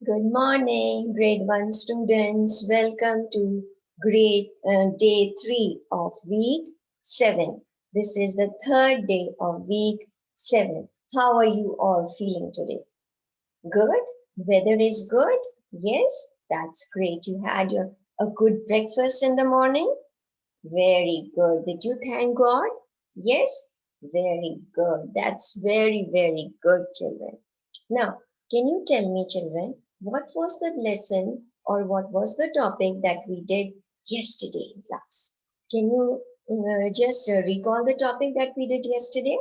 Good morning, grade 1 students. Welcome to grade day 3 of week 7. This is the third day of week 7. How are you all feeling today? Good? Weather is good? Yes, that's great. You had a good breakfast in the morning? Very good. Did you thank God? Yes? Very good. That's very, very good, children. Now, can you tell me, children, what was the lesson or what was the topic that we did yesterday in class? Can you just recall the topic that we did yesterday?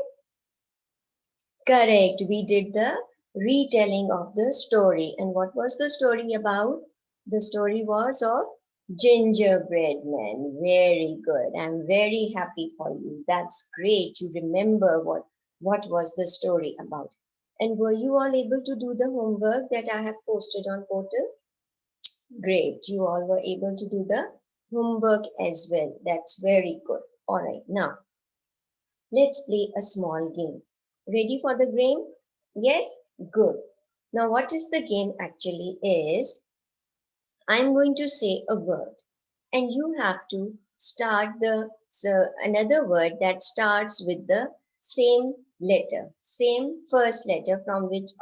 Correct. We did the retelling of the story. And what was the story about? The story was of gingerbread man. Very good. I'm very happy for you. That's great. You remember what was the story about. And were you all able to do the homework that I have posted on portal? Great. You all were able to do the homework as well. That's very good. All right. Now, let's play a small game. Ready for the game? Yes? Good. Now, what is the game actually is, I'm going to say a word and you have to start another word that starts with the same letter, same first letter from which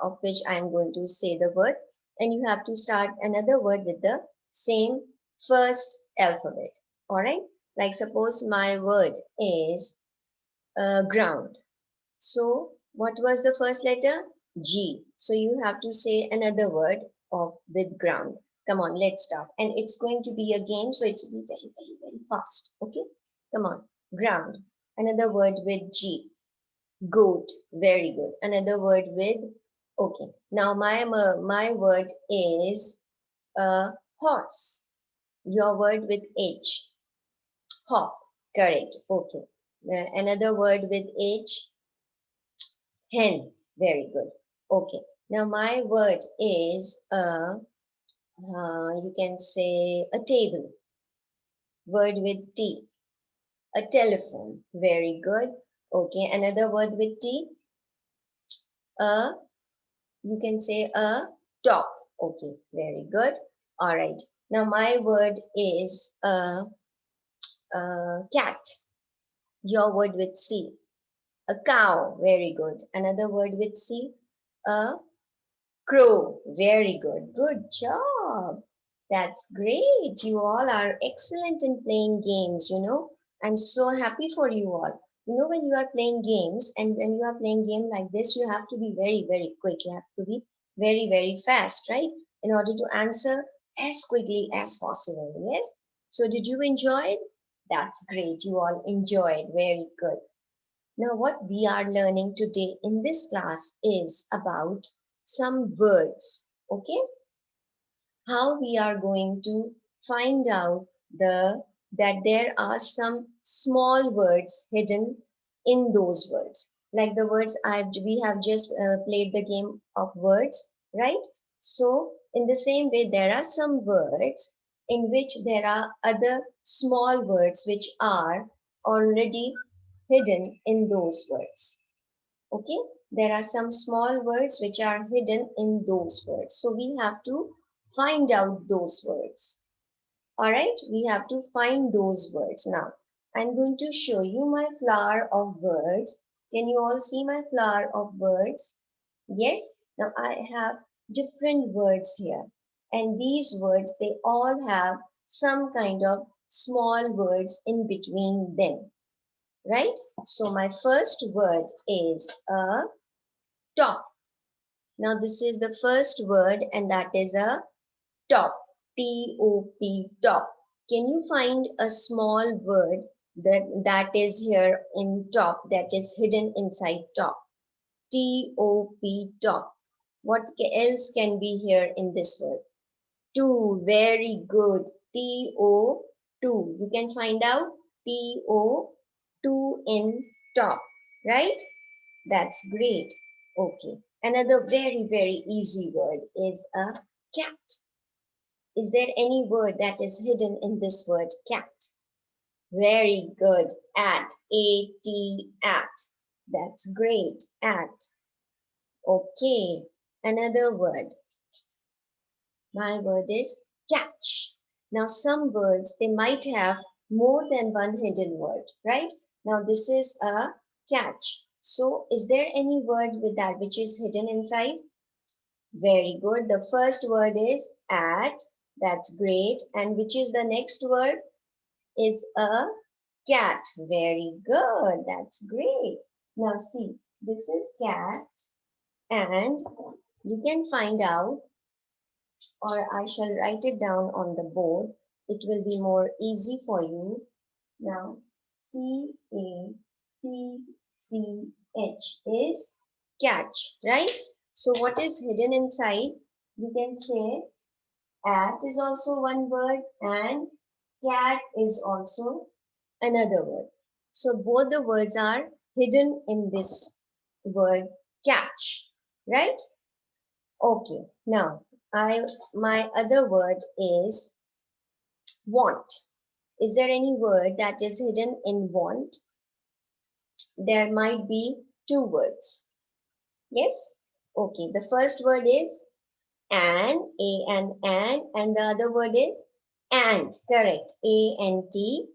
I am going to say the word, and you have to start another word with the same first alphabet. All right? Like suppose my word is ground. So, what was the first letter? G. So, you have to say another word of with ground. Come on, let's start. And it's going to be a game, so it's will be very, very, very fast. Okay? Come on. Ground. Another word with G. Goat. Very good. Another word with, okay. Now, my word is horse. Your word with H. Hop. Correct. Okay. Another word with H. Hen. Very good. Okay. Now my word is you can say a table. Word with T. A telephone. Very good. Okay. Another word with T. A, you can say a top. Okay. Very good. All right. Now my word is a cat. Your word with C. A cow. Very good. Another word with C. A crow. Very good. Good job. That's great. You all are excellent in playing games, you know. I'm so happy for you all. You know, when you are playing games and when you are playing game like this, you have to be very, very quick. You have to be very, very fast, right? In order to answer as quickly as possible. Yes? So did you enjoy it? That's great. You all enjoyed. Very good. Now, what we are learning today in this class is about some words. Okay, how we are going to find out that there are some small words hidden in those words. Like the words we have just played the game of words, right? So, in the same way, there are some words in which there are other small words which are already hidden in those words. Okay, there are some small words which are hidden in those words. So we have to find out those words. All right, we have to find those words. Now, I'm going to show you my flower of words. Can you all see my flower of words? Yes, now I have different words here. And these words, they all have some kind of small words in between them, right? So my first word is a top. Now this is the first word and that is a top. T-O-P, top. Can you find a small word that is here in top, that is hidden inside top? T-O-P, top. What else can be here in this word? Two, very good. T-O, two. You can find out T-O, two in top, right? That's great. Okay. Another very, very easy word is a cat. Is there any word that is hidden in this word cat? Very good. At. A-T, at. That's great. At. Okay. Another word. My word is catch. Now some words, they might have more than one hidden word, right? Now this is a catch. So is there any word with that which is hidden inside? Very good. The first word is at. That's great. And which is the next word? Is a cat. Very good. That's great. Now see, this is cat and you can find out, or I shall write it down on the board. It will be more easy for you. Now, C-A-T-C-H is catch, right? So what is hidden inside? You can say at is also one word and cat is also another word. So both the words are hidden in this word catch, right? Okay, now my other word is want. Is there any word that is hidden in want? There might be two words. Yes? Okay, the first word is an, and the other word is ant. Correct. A-N-T,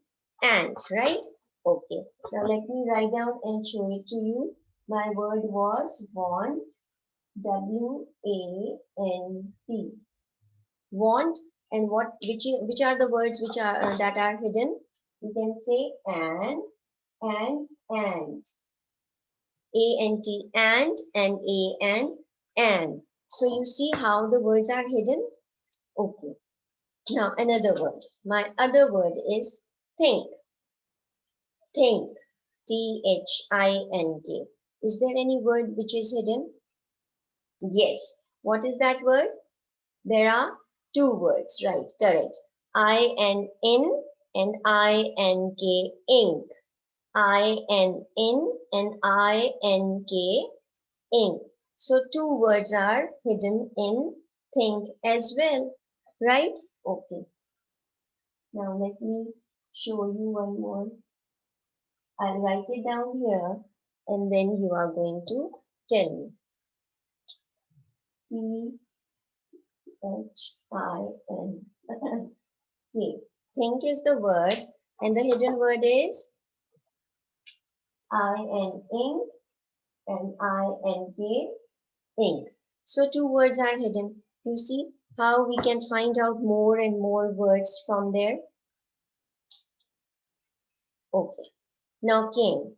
ant, right? Okay, now let me write down and show it to you. My word was want, W-A-N-T. Want, and which are the words which are that are hidden? You can say an and A-N-T, and A-N, and. So you see how the words are hidden? Okay. Now another word. My other word is think. Think. T-H-I-N-K. Is there any word which is hidden? Yes. What is that word? There are two words, right? Correct. I-N-N and I-N-K, ink. I-N-N and I-N-K, ink. So two words are hidden in think as well, right? Okay. Now let me show you one more. I'll write it down here and then you are going to tell me. T-H-I-N. Okay. Think is the word and the hidden word is I-N-ink and I-N-K, ink. So two words are hidden. You see how we can find out more and more words from there? Okay. Now came.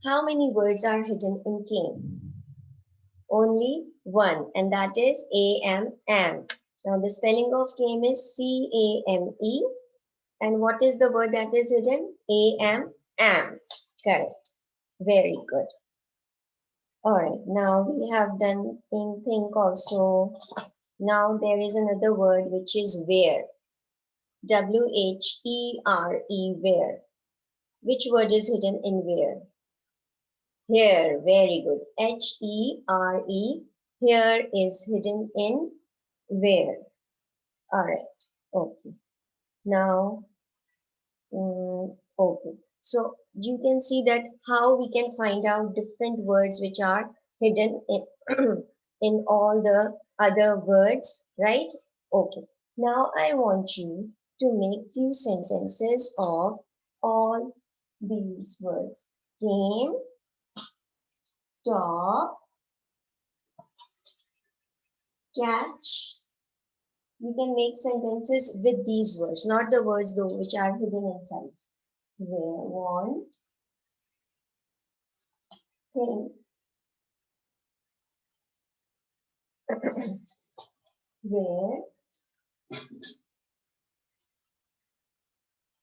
How many words are hidden in came? Only one, and that is am, am. Now the spelling of came is C-A-M-E. And what is the word that is hidden? Am, am. Correct. Very good. Alright, now we have done in think also. Now there is another word which is where. W-H-E-R-E, where. Which word is hidden in where? Here, very good. H-E-R-E, here is hidden in where. Alright, okay. Now, okay. So you can see that how we can find out different words which are hidden in, in all the other words, right? Okay. Now I want you to make few sentences of all these words. Came, talk, catch. You can make sentences with these words, not the words though which are hidden inside. Where, want, think, where,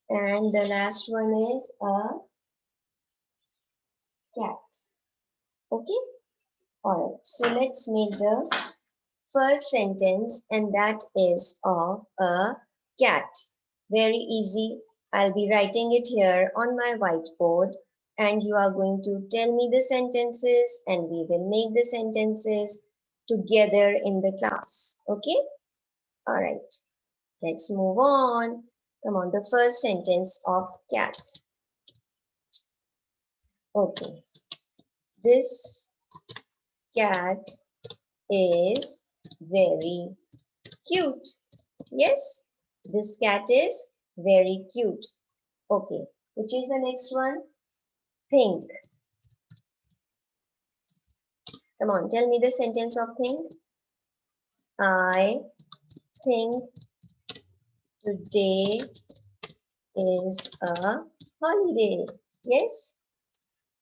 and the last one is a cat. Okay? Alright, so let's make the first sentence, and that is of a cat. Very easy. I'll be writing it here on my whiteboard, and you are going to tell me the sentences, and we will make the sentences together in the class. Okay? Alright, let's move on. Come on, the first sentence of cat. Okay, this cat is very cute. Yes, this cat is very cute. Okay, which is the next one? Think. Come on, tell me the sentence of think. I think today is a holiday. Yes.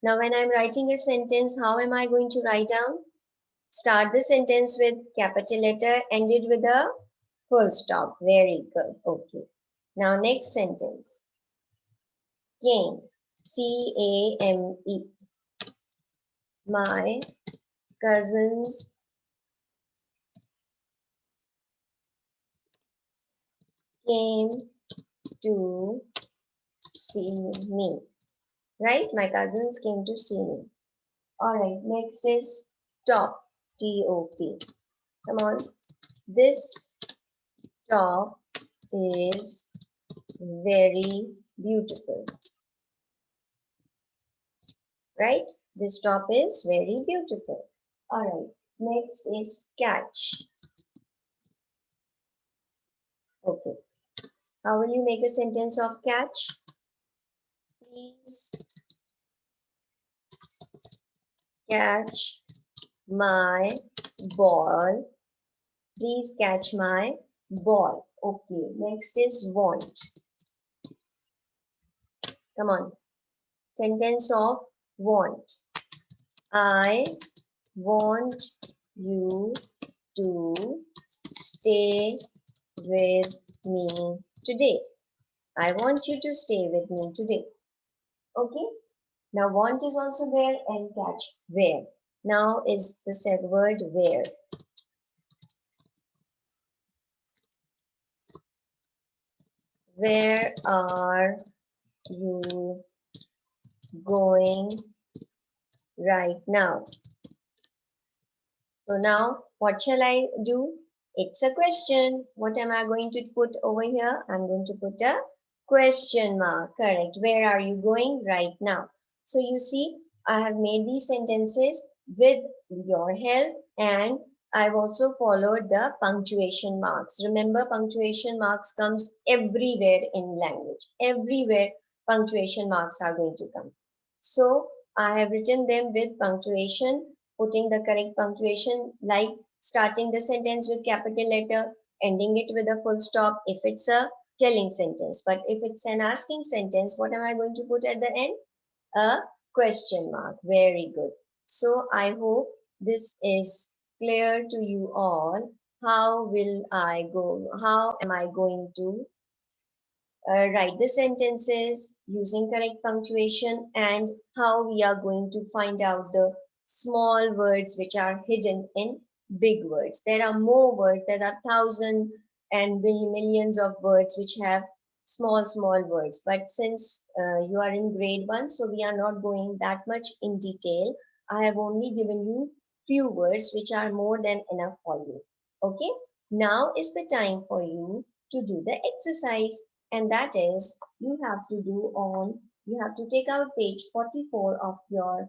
Now when I'm writing a sentence, how am I going to write down? Start the sentence with capital letter, end it with a full stop. Very good. Okay. Now next sentence. Came. C-A-M-E. My cousins came to see me. Right? My cousins came to see me. Alright, next is top. T-O-P. Come on. This top is very beautiful. Right? This top is very beautiful. Alright, next is catch. Okay. How will you make a sentence of catch? Please catch my ball. Please catch my ball. Okay, next is want. Come on. Sentence of want. I want you to stay with me today. I want you to stay with me today. Okay. Now want is also there and catch where. Now is the said word where. Where are you going right now? So now what shall I do? It's a question. What am I going to put over here? I'm going to put a question mark. Correct. Where are you going right now? So you see, I have made these sentences with your help and I've also followed the punctuation marks. Remember, punctuation marks comes everywhere in language. Everywhere punctuation marks are going to come. So I have written them with punctuation, putting the correct punctuation like starting the sentence with capital letter, ending it with a full stop if it's a telling sentence. But if it's an asking sentence, what am I going to put at the end? A question mark. Very good. So I hope this is clear to you all. How will I go? How am I going to write the sentences using correct punctuation and how we are going to find out the small words which are hidden in big words. There are more words, there are thousands and millions of words which have small words. But since you are in grade 1, so we are not going that much in detail. I have only given you few words which are more than enough for you. Okay, now is the time for you to do the exercise, and that is you have to take out page 44 of your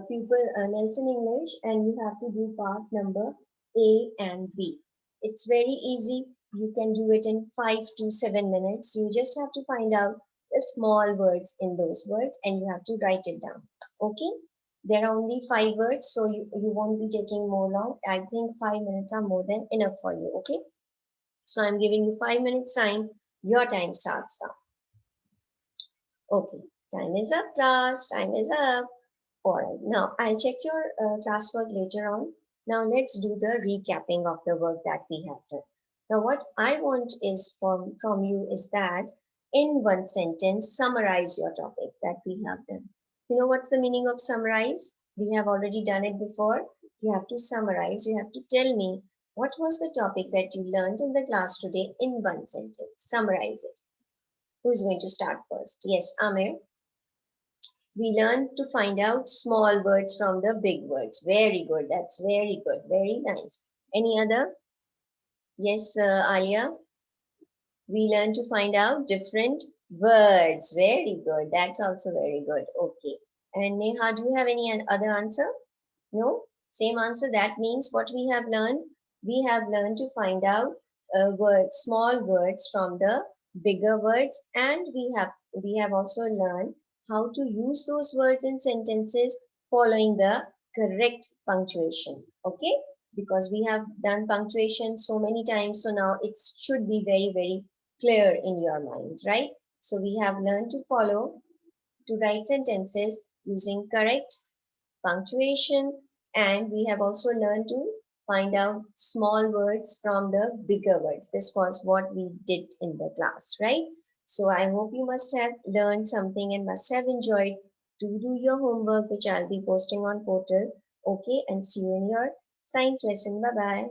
pupil Nelson English, and you have to do part number A and B. It's very easy. You can do it in 5 to 7 minutes. You just have to find out the small words in those words and you have to write it down. Okay? There are only 5 words, so you won't be taking more long. I think 5 minutes are more than enough for you. Okay? So I'm giving you 5 minutes time. Your time starts now. Okay, time is up, class. Time is up. All right, now I'll check your classwork later on. Now let's do the recapping of the work that we have done. Now what I want is from you is that in one sentence, summarize your topic that we have done. You know what's the meaning of summarize? We have already done it before. You have to summarize. You have to tell me what was the topic that you learned in the class today in one sentence. Summarize it. Who's going to start first? Yes, Amir. We learned to find out small words from the big words. Very good. That's very good. Very nice. Any other? Yes, Alia. We learned to find out different words. Very good. That's also very good. Okay. And Neha, do you have any other answer? No? Same answer. That means what we have learned? We have learned to find out words, small words from the bigger words, and we have also learned how to use those words in sentences following the correct punctuation. Okay, because we have done punctuation so many times, so now it should be very, very clear in your mind, right? So we have learned to follow, to write sentences using correct punctuation, and we have also learned to find out small words from the bigger words. This was what we did in the class, right? So I hope you must have learned something and must have enjoyed. Do your homework, which I'll be posting on portal. Okay, and see you in your science lesson. Bye bye.